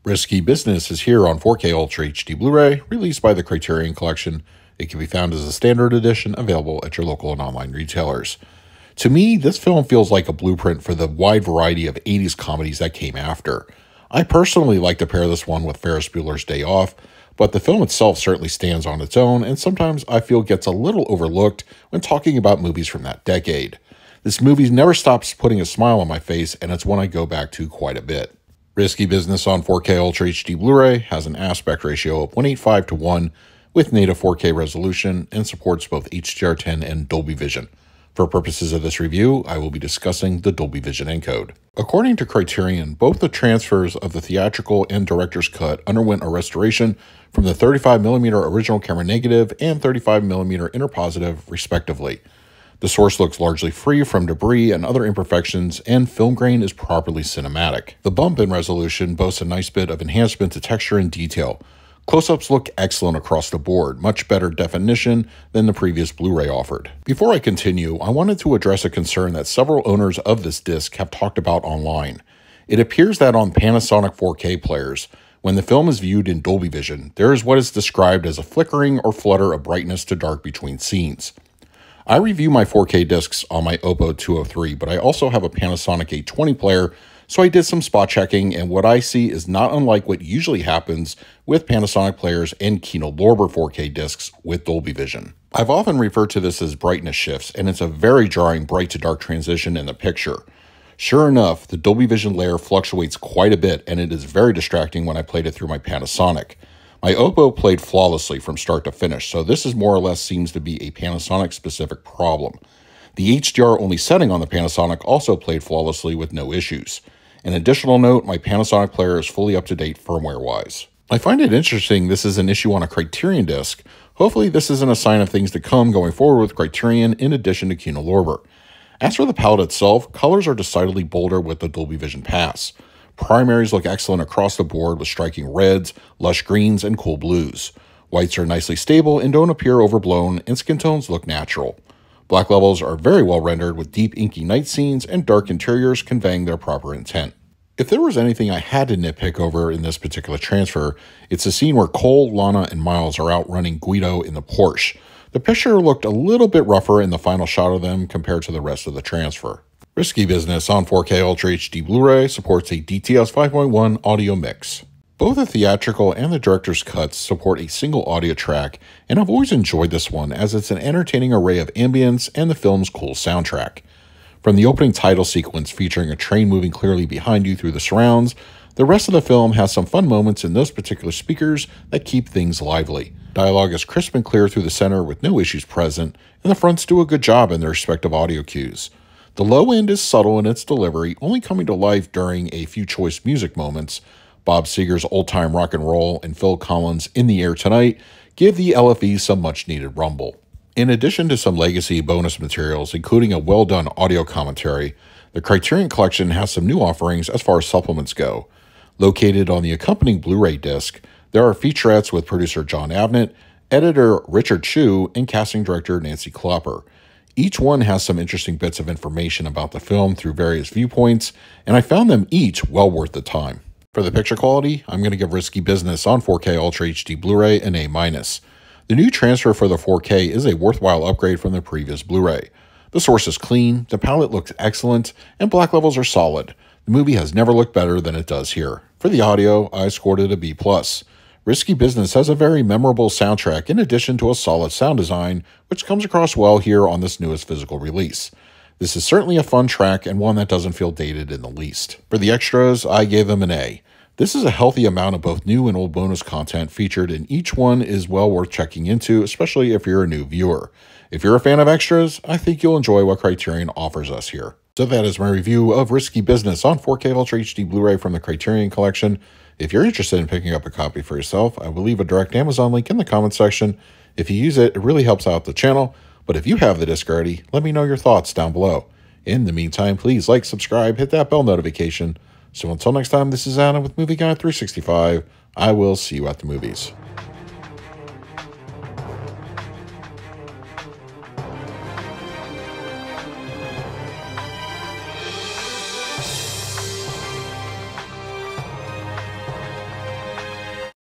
Risky Business is here on 4K Ultra HD Blu-ray, released by the Criterion Collection. It can be found as a standard edition available at your local and online retailers. To me, this film feels like a blueprint for the wide variety of 80s comedies that came after. I personally like to pair this one with Ferris Bueller's Day Off, but the film itself certainly stands on its own, and sometimes I feel gets a little overlooked when talking about movies from that decade. This movie never stops putting a smile on my face, and it's one I go back to quite a bit. Risky Business on 4K Ultra HD Blu-ray has an aspect ratio of 1:8:1 with native 4K resolution and supports both HDR10 and Dolby Vision. For purposes of this review, I will be discussing the Dolby Vision encode. According to Criterion, both the transfers of the theatrical and director's cut underwent a restoration from the 35mm original camera negative and 35mm interpositive, respectively. The source looks largely free from debris and other imperfections, and film grain is properly cinematic. The bump in resolution boasts a nice bit of enhancement to texture and detail. Close-ups look excellent across the board, much better definition than the previous Blu-ray offered. Before I continue, I wanted to address a concern that several owners of this disc have talked about online. It appears that on Panasonic 4K players, when the film is viewed in Dolby Vision, there is what is described as a flickering or flutter of brightness to dark between scenes. I review my 4K discs on my Oppo 203, but I also have a Panasonic A20 player, so I did some spot checking, and what I see is not unlike what usually happens with Panasonic players and Kino Lorber 4K discs with Dolby Vision. I've often referred to this as brightness shifts, and it's a very jarring bright to dark transition in the picture. Sure enough, the Dolby Vision layer fluctuates quite a bit, and it is very distracting when I played it through my Panasonic. My Oppo played flawlessly from start to finish, so this is more or less seems to be a Panasonic-specific problem. The HDR-only setting on the Panasonic also played flawlessly with no issues. An additional note, my Panasonic player is fully up-to-date firmware-wise. I find it interesting this is an issue on a Criterion disc. Hopefully this isn't a sign of things to come going forward with Criterion in addition to Kino Lorber. As for the palette itself, colors are decidedly bolder with the Dolby Vision Pass. Primaries look excellent across the board with striking reds, lush greens, and cool blues. Whites are nicely stable and don't appear overblown, and skin tones look natural. Black levels are very well rendered with deep inky night scenes and dark interiors conveying their proper intent. If there was anything I had to nitpick over in this particular transfer, it's the scene where Cole, Lana, and Miles are out running Guido in the Porsche. The picture looked a little bit rougher in the final shot of them compared to the rest of the transfer. Risky Business on 4K Ultra HD Blu-ray supports a DTS 5.1 audio mix. Both the theatrical and the director's cuts support a single audio track, and I've always enjoyed this one as it's an entertaining array of ambience and the film's cool soundtrack. From the opening title sequence featuring a train moving clearly behind you through the surrounds, the rest of the film has some fun moments in those particular speakers that keep things lively. Dialogue is crisp and clear through the center with no issues present, and the fronts do a good job in their respective audio cues. The low end is subtle in its delivery, only coming to life during a few choice music moments. Bob Seger's old-time rock and roll and Phil Collins' In the Air Tonight give the LFE some much-needed rumble. In addition to some legacy bonus materials, including a well-done audio commentary, the Criterion Collection has some new offerings as far as supplements go. Located on the accompanying Blu-ray disc, there are featurettes with producer John Avnet, editor Richard Chu, and casting director Nancy Klopper. Each one has some interesting bits of information about the film through various viewpoints, and I found them each well worth the time. For the picture quality, I'm going to give Risky Business on 4K Ultra HD Blu-ray an A-. The new transfer for the 4K is a worthwhile upgrade from the previous Blu-ray. The source is clean, the palette looks excellent, and black levels are solid. The movie has never looked better than it does here. For the audio, I scored it a B+. Risky Business has a very memorable soundtrack in addition to a solid sound design, which comes across well here on this newest physical release. This is certainly a fun track and one that doesn't feel dated in the least. For the extras, I gave them an A. This is a healthy amount of both new and old bonus content featured, and each one is well worth checking into, especially if you're a new viewer. If you're a fan of extras, I think you'll enjoy what Criterion offers us here. So that is my review of Risky Business on 4K Ultra HD Blu-ray from the Criterion Collection. If you're interested in picking up a copy for yourself, I will leave a direct Amazon link in the comment section. If you use it, it really helps out the channel. But if you have the disc already, let me know your thoughts down below. In the meantime, please like, subscribe, hit that bell notification. So until next time, this is Adam with Movie Guide 365. I will see you at the movies.